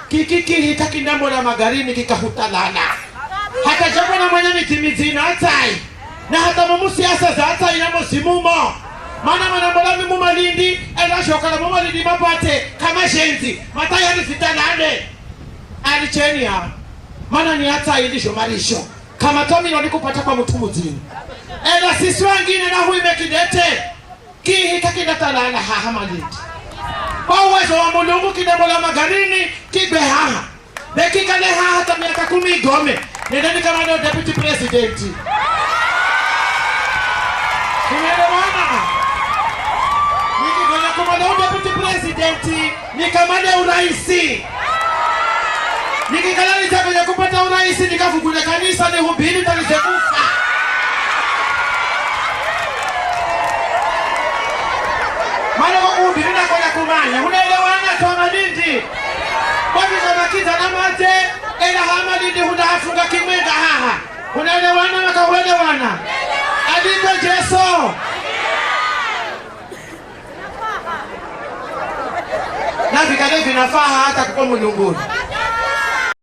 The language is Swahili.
kikiki kakindambo la magarini kikahutalala hata jambo na mwenye mitimizina atai na hata mamusiasa za atai na musimumo mana manambolami mumalindi shoka na mumalindi mapate kama shenzi mataya ni sitanane alicheni ya mana ni atai lisho marisho kama tomi wali kupata kwa mtu mzini sisi wengine na hui mekidete kihi kakindatalala hamalindi kwa uwezo wa Mulungu kidambola magarini kibe haha dakika le haha hata miaka 10 igome nendeni kama ndio deputy president tumeelewana nikigona kama ndio deputy president nikamane uraisi nikikalali chako ya kupata uraisi nikafungule kanisa nihubiri talizekufa mana kuhubiri na kwa kumanya unaelewana kwa Malindi kwa vizona kiza na mate ila Malindi hunafunga kimwenga haha unaelewana wakauelewana aliko Jeso na vikale vinafaa hata kwa Mulunguni